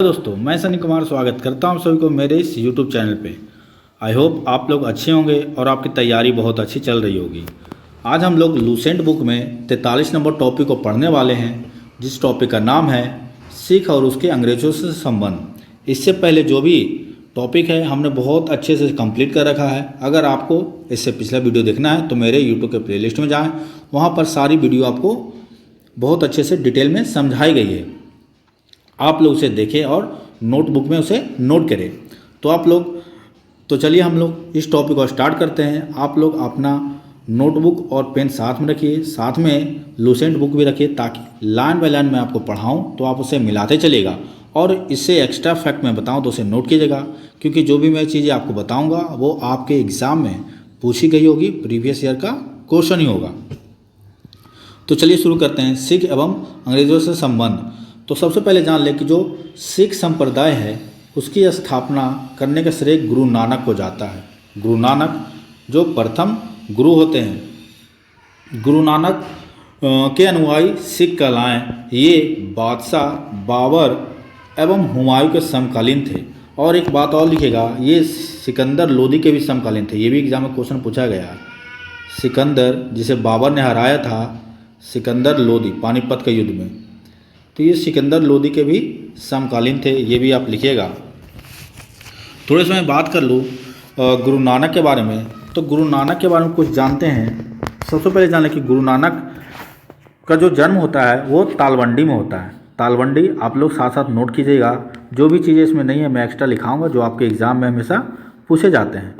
दोस्तों, मैं सनी कुमार स्वागत करता हूं सभी को मेरे इस YouTube चैनल पे। आई होप आप लोग अच्छे होंगे और आपकी तैयारी बहुत अच्छी चल रही होगी। आज हम लोग लूसेंट बुक में 43 नंबर टॉपिक को पढ़ने वाले हैं, जिस टॉपिक का नाम है सिख और उसके अंग्रेज़ों से संबंध। इससे पहले जो भी टॉपिक है हमने बहुत अच्छे से कंप्लीट कर रखा है। अगर आपको इससे पिछला वीडियो देखना है तो मेरे यूट्यूब के प्लेलिस्ट में जाएँ, वहाँ पर सारी वीडियो आपको बहुत अच्छे से डिटेल में समझाई गई है। आप लोग उसे देखें और नोटबुक में उसे नोट करें। तो चलिए हम लोग इस टॉपिक को स्टार्ट करते हैं। आप लोग अपना नोटबुक और पेन साथ में रखिए, साथ में लूसेंट बुक भी रखिए, ताकि लाइन बाय लाइन मैं आपको पढ़ाऊं तो आप उसे मिलाते चलिएगा। और इससे एक्स्ट्रा फैक्ट मैं बताऊं तो उसे नोट कीजिएगा, क्योंकि जो भी मैं चीज़ें आपको बताऊँगा वो आपके एग्ज़ाम में पूछी गई होगी, प्रीवियस ईयर का क्वेश्चन ही होगा। तो चलिए शुरू करते हैं। सिख एवं अंग्रेज़ों से संबंध। तो सबसे पहले जान लें कि जो सिख संप्रदाय है उसकी स्थापना करने का श्रेय गुरु नानक को जाता है। गुरु नानक जो प्रथम गुरु होते हैं, गुरु नानक के अनुयायी सिख कहलाएं। ये बादशाह बाबर एवं हुमायूं के समकालीन थे। और एक बात और लिखेगा, ये सिकंदर लोदी के भी समकालीन थे। ये भी एग्जाम में क्वेश्चन पूछा गया। सिकंदर जिसे बाबर ने हराया था, सिकंदर लोदी पानीपत के युद्ध में, तो ये सिकंदर लोदी के भी समकालीन थे। ये भी आप लिखिएगा। थोड़े समय बात कर लूँ गुरु नानक के बारे में। तो गुरु नानक के बारे में कुछ जानते हैं। सबसे पहले जान लें कि गुरु नानक का जो जन्म होता है वो तालवंडी में होता है। तालवंडी आप लोग साथ साथ नोट कीजिएगा। जो भी चीज़ें इसमें नहीं है मैं एक्स्ट्रा लिखाऊंगा, जो आपके एग्ज़ाम में हमेशा पूछे जाते हैं।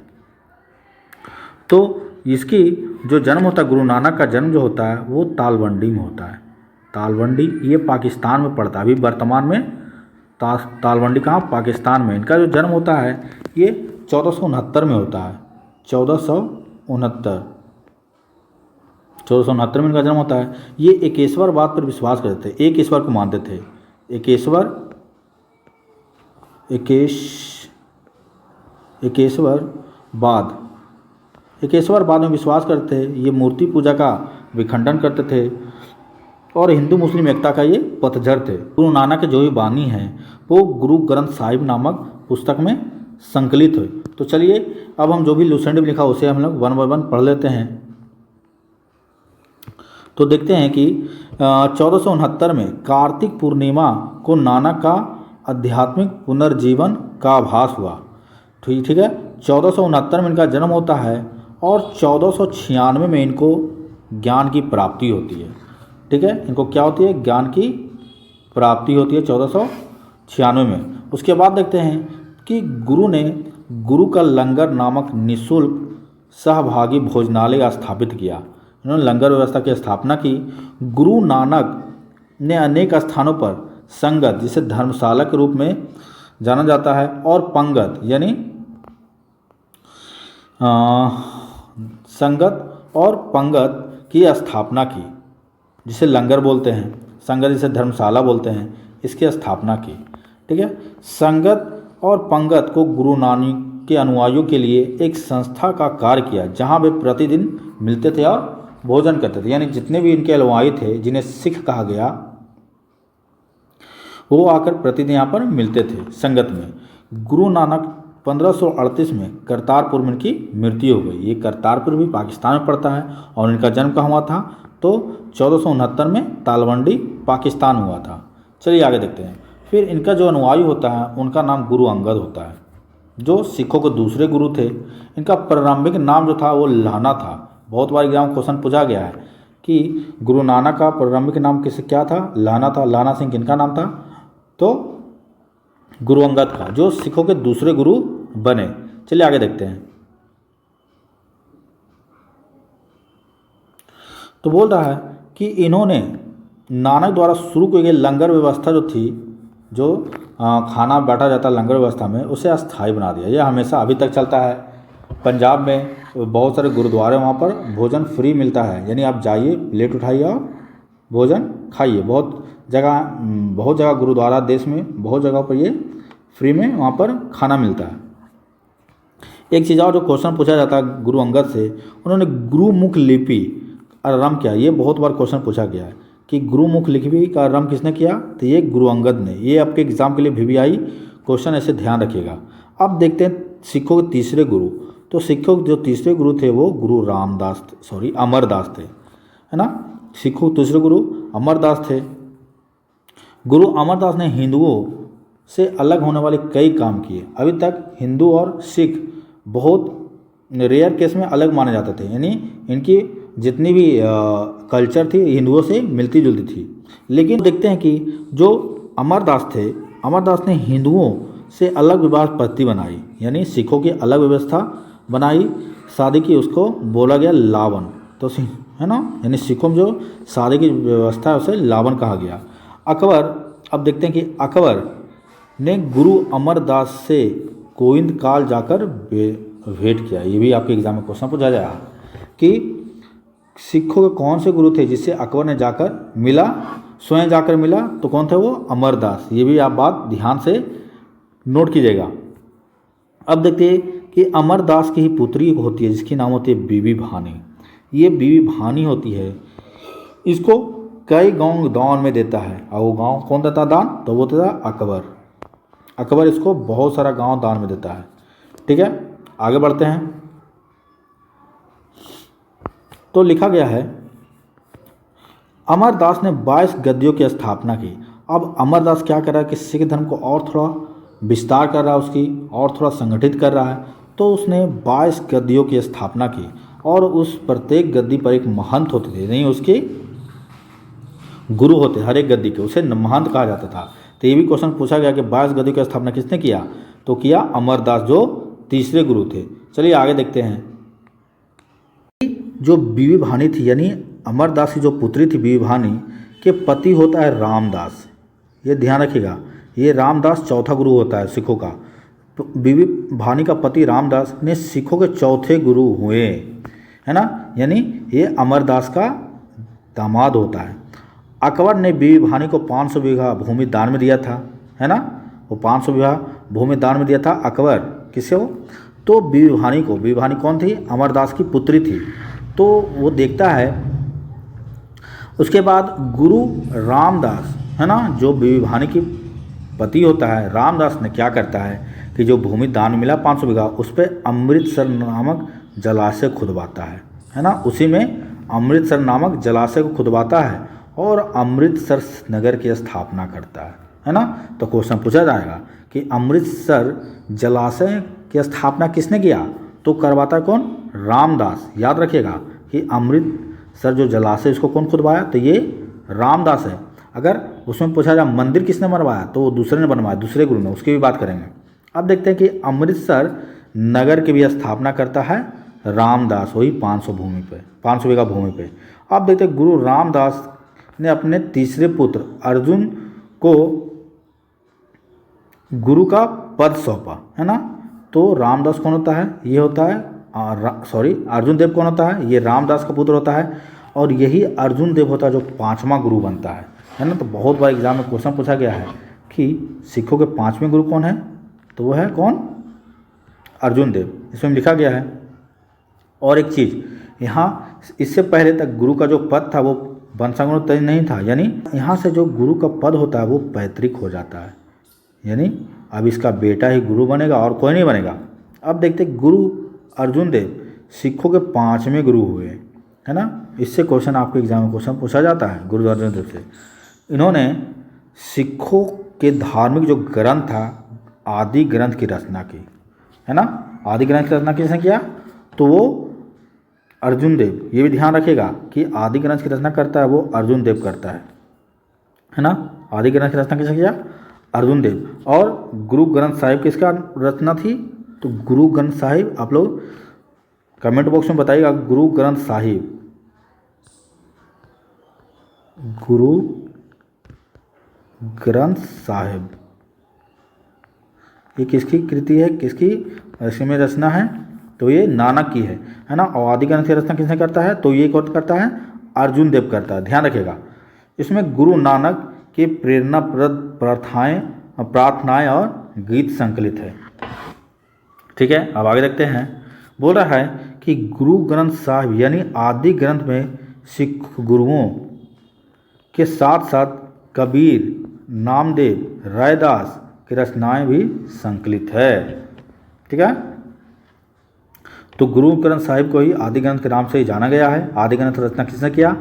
तो इसकी जो जन्म होता है, गुरु नानक का जन्म जो होता है वो तालवंडी में होता है। तालवंडी ये पाकिस्तान में पड़ता है। अभी वर्तमान में तालवंडी कहाँ, पाकिस्तान में। इनका जो जन्म होता है ये 1469 में होता है। 1469 में इनका जन्म होता है। ये एकेश्वरवाद पर विश्वास करते थे, एक ईश्वर को मानते थे। एकेश्वरवाद में विश्वास करते थे। ये मूर्ति पूजा का विखंडन करते थे और हिंदू मुस्लिम एकता का ये पतझड़ थे। गुरु नानक के जो भी बानी हैं वो गुरु ग्रंथ साहिब नामक पुस्तक में संकलित हुए। तो चलिए अब हम जो भी लूसेंट में लिखा उसे हम लोग वन बाय वन पढ़ लेते हैं। तो देखते हैं कि 1469 में कार्तिक पूर्णिमा को नानक का आध्यात्मिक पुनर्जीवन का आभास हुआ। ठीक है, 1469 में इनका जन्म होता है और 1496 में इनको ज्ञान की प्राप्ति होती है। ठीक है, इनको क्या होती है, ज्ञान की प्राप्ति होती है 1496 में। उसके बाद देखते हैं कि गुरु ने गुरु का लंगर नामक निःशुल्क सहभागी भोजनालय स्थापित किया। इन्होंने लंगर व्यवस्था की स्थापना की। गुरु नानक ने अनेक स्थानों पर संगत, जिसे धर्मशाला के रूप में जाना जाता है, और पंगत यानी संगत और पंगत की स्थापना की, जिसे लंगर बोलते हैं, संगत जिसे धर्मशाला बोलते हैं, इसकी स्थापना की। ठीक है, संगत और पंगत को गुरु नानक के अनुयायियों के लिए एक संस्था का कार्य किया, जहां वे प्रतिदिन मिलते थे और भोजन करते थे। यानी जितने भी इनके अनुयायी थे, जिन्हें सिख कहा गया, वो आकर प्रतिदिन यहाँ पर मिलते थे संगत में। गुरु नानक 1538 में करतारपुर में इनकी मृत्यु हो गई। ये करतारपुर भी पाकिस्तान में पड़ता है। और इनका जन्म कहाँ हुआ था, तो 1469 में तालवंडी पाकिस्तान हुआ था। चलिए आगे देखते हैं। फिर इनका जो अनुयायी होता है उनका नाम गुरु अंगद होता है, जो सिखों के दूसरे गुरु थे। इनका प्रारंभिक नाम जो था वो लाना था। बहुत बार एग्जाम क्वेश्चन पूछा गया है कि गुरु नानक का प्रारंभिक नाम किसे क्या था, लाना था। लाना सिंह किनका नाम था, तो गुरु अंगद का, जो सिखों के दूसरे गुरु बने। चलिए आगे देखते हैं। तो बोल रहा है कि इन्होंने नानक द्वारा शुरू की गई लंगर व्यवस्था जो थी, जो खाना बैठा जाता लंगर व्यवस्था में, उसे अस्थायी बना दिया। यह हमेशा अभी तक चलता है। पंजाब में बहुत सारे गुरुद्वारे, वहाँ पर भोजन फ्री मिलता है। यानी आप जाइए, प्लेट उठाइए और भोजन खाइए। बहुत जगह गुरुद्वारा देश में बहुत जगह पर ये फ्री में वहाँ पर खाना मिलता है। एक चीज़ और जो क्वेश्चन पूछा जाता है गुरु अंगद से, उन्होंने गुरुमुख लिपि आरंभ किया। ये बहुत बार क्वेश्चन पूछा गया है कि गुरुमुख लिखी का आरंभ किसने किया, तो ये गुरु अंगद ने। ये आपके एग्जाम के लिए VVI क्वेश्चन, ऐसे ध्यान रखिएगा। अब देखते हैं सिखों के तीसरे गुरु। तो सिखों के जो तीसरे गुरु थे वो गुरु अमरदास थे, है ना। सिखों के तीसरे गुरु अमरदास थे। गुरु अमरदास ने हिंदुओं से अलग होने वाले कई काम किए। अभी तक हिंदू और सिख बहुत रेयर केस में अलग माने जाते थे, यानी इनकी जितनी भी कल्चर थी हिंदुओं से मिलती जुलती थी। लेकिन देखते हैं कि जो अमरदास थे, अमरदास ने हिंदुओं से अलग विवाह पद्धति बनाई, यानी सिखों की अलग व्यवस्था बनाई, शादी की, उसको बोला गया लावन। तो है ना, यानी सिखों में जो शादी की व्यवस्था है उसे लावन कहा गया। अकबर, अब देखते हैं कि अकबर ने गुरु अमरदास से गोविंद काल जाकर भेंट किया। ये भी आपके एग्जाम में क्वेश्चन पूछा जाएगा कि सिखों के कौन से गुरु थे जिससे अकबर ने जाकर मिला, स्वयं जाकर मिला, तो कौन थे वो, अमरदास। ये भी आप बात ध्यान से नोट कीजिएगा। अब देखते हैं कि अमरदास की ही पुत्री होती है जिसकी नाम होती है बीबी भानी। ये बीबी भानी होती है, इसको कई गांव दान में देता है, और वो गांव कौन देता दान, तो वो देता अकबर। अकबर इसको बहुत सारा गांव दान में देता है। ठीक है, आगे बढ़ते हैं। तो लिखा गया है अमरदास ने 22 गद्दियों की स्थापना की। अब अमरदास क्या कर रहा है कि सिख धर्म को और थोड़ा विस्तार कर रहा है उसकी, और थोड़ा संगठित कर रहा है। तो उसने 22 गद्दियों की स्थापना की, और उस प्रत्येक गद्दी पर एक महंत होते थे, नहीं उसके गुरु होते, हर एक गद्दी के, उसे महंत कहा जाता था। तो ये भी क्वेश्चन पूछा गया कि 22 गद्दियों की स्थापना किसने किया, तो किया अमरदास, जो तीसरे गुरु थे। चलिए आगे देखते हैं। जो बीबी भानी थी, यानी अमरदास की जो पुत्री थी बीबी भानी, के पति होता है रामदास। ये ध्यान रखिएगा, ये रामदास चौथा गुरु होता है सिखों का। तो बीबी भानी का पति रामदास ने सिखों के चौथे गुरु हुए, है ना, यानी ये अमरदास का दामाद होता है। अकबर ने बीबी भानी को 500 बीघा भूमि दान में दिया था, है ना, वो 500 बीघा भूमि दान में दिया था अकबर। किसे हो, तो बीबी भानी को। बीबी भानी कौन थी, अमरदास की पुत्री थी। तो वो देखता है, उसके बाद गुरु रामदास, है ना, जो बीबी भानी की पति होता है, रामदास ने क्या करता है कि जो भूमि दान मिला 500 बीघा, उस पर अमृतसर नामक जलाशय खुदवाता है ना, उसी में अमृतसर नामक जलाशय को खुदवाता है और अमृतसर नगर की स्थापना करता है ना। तो क्वेश्चन पूछा जाएगा कि अमृतसर जलाशय की स्थापना किसने किया, तो करवाता है कौन, रामदास। याद रखिएगा कि अमृतसर जो जलाशय इसको कौन खुदवाया, तो ये रामदास है। अगर उसमें पूछा जाए मंदिर किसने बनवाया, तो वो दूसरे ने बनवाया, दूसरे गुरु ने, उसकी भी बात करेंगे। अब देखते हैं कि अमृतसर नगर की भी स्थापना करता है रामदास, वही 500 बीघा भूमि पे। अब देखते हैं गुरु रामदास ने अपने तीसरे पुत्र अर्जुन को गुरु का पद सौंपा, है ना। तो रामदास कौन होता है, ये होता है अर्जुन देव कौन होता है, ये रामदास का पुत्र होता है, और यही अर्जुन देव होता है जो 5वां गुरु बनता है ना। तो बहुत बार एग्जाम में क्वेश्चन पूछा गया है कि सिखों के 5वें गुरु कौन है, तो वो है कौन, अर्जुन देव, इसमें लिखा गया है। और एक चीज़ यहाँ, इससे पहले तक गुरु का जो पद था वो वंशानुगत नहीं था, यानी यहाँ से जो गुरु का पद होता है वो पैतृक हो जाता है, यानी अब इसका बेटा ही गुरु बनेगा और कोई नहीं बनेगा। अब देखते गुरु अर्जुन देव सिखों के 5वें गुरु हुए, है ना। इससे क्वेश्चन आपके एग्जाम में क्वेश्चन पूछा जाता है गुरु अर्जुन देव से। इन्होंने सिखों के धार्मिक जो ग्रंथ था आदि ग्रंथ की रचना की, है ना। आदि ग्रंथ की रचना किसने किया, तो वो अर्जुन देव। ये भी ध्यान रखिएगा कि आदि ग्रंथ की रचना करता है वो अर्जुन देव करता है ना। आदि ग्रंथ की रचना किसने किया, अर्जुन देव। और गुरु ग्रंथ साहिब किसका रचना थी, तो गुरु ग्रंथ साहिब, आप लोग कमेंट बॉक्स में बताइएगा गुरु ग्रंथ साहिब, गुरु ग्रंथ साहिब ये किसकी कृति है, किसकी इसमें रचना है, तो ये नानक की है ना। और आदि ग्रंथ की रचना किसने करता है, तो ये कौन करता है, अर्जुन देव करता है। ध्यान रखिएगा, इसमें गुरु नानक की प्रेरणाप्रद प्रार्थनाएं और गीत संकलित है। ठीक है, अब आगे देखते हैं। बोल रहा है कि गुरु ग्रंथ साहिब यानी आदि ग्रंथ में सिख गुरुओं के साथ साथ कबीर, नामदेव, रैदास की रचनाएं भी संकलित है। ठीक है, तो गुरु ग्रंथ साहिब को ही आदि ग्रंथ के नाम से ही जाना गया है। आदि ग्रंथ रचना किसने किया?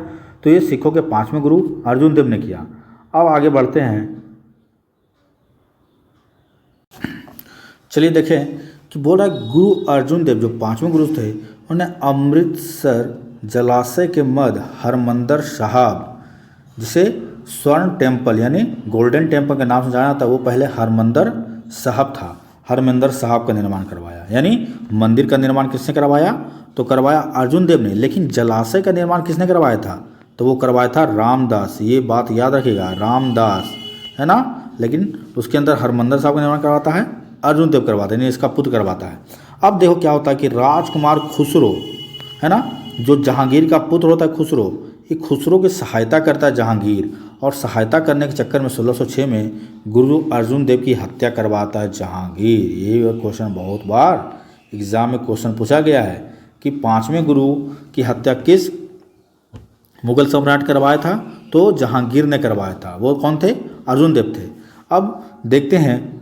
तो ये सिखों के 5वें गुरु अर्जुन देव ने किया। अब आगे बढ़ते हैं, चलिए देखें कि बोल रहा है गुरु अर्जुन देव जो 5वें गुरु थे, उन्होंने अमृतसर जलाशय के मध्य हरमंदर साहब, जिसे स्वर्ण टेम्पल यानी गोल्डन टेम्पल के नाम से जाना था, वो पहले हरमंदर साहब था, हरमंदर साहब का निर्माण करवाया। यानी मंदिर का निर्माण किसने करवाया? तो करवाया अर्जुन देव ने। लेकिन जलाशय का निर्माण किसने करवाया था? तो वो करवाया था रामदास। ये बात याद रखिएगा, रामदास, है ना। लेकिन उसके अंदर हरमंदर साहब का निर्माण करवाता है अर्जुन देव, करवाते हैं, इसका पुत्र करवाता है। अब देखो क्या होता है कि राजकुमार खुसरो, है ना, जो जहांगीर का पुत्र होता है खुसरो, ये खुसरो की सहायता करता है जहांगीर, और सहायता करने के चक्कर में 1606 में गुरु अर्जुन देव की हत्या करवाता है जहांगीर। ये क्वेश्चन बहुत बार एग्जाम में क्वेश्चन पूछा गया है कि 5वें गुरु की हत्या किस मुगल सम्राट करवाया था? तो जहांगीर ने करवाया था। वो कौन थे? अर्जुन देव थे। अब देखते हैं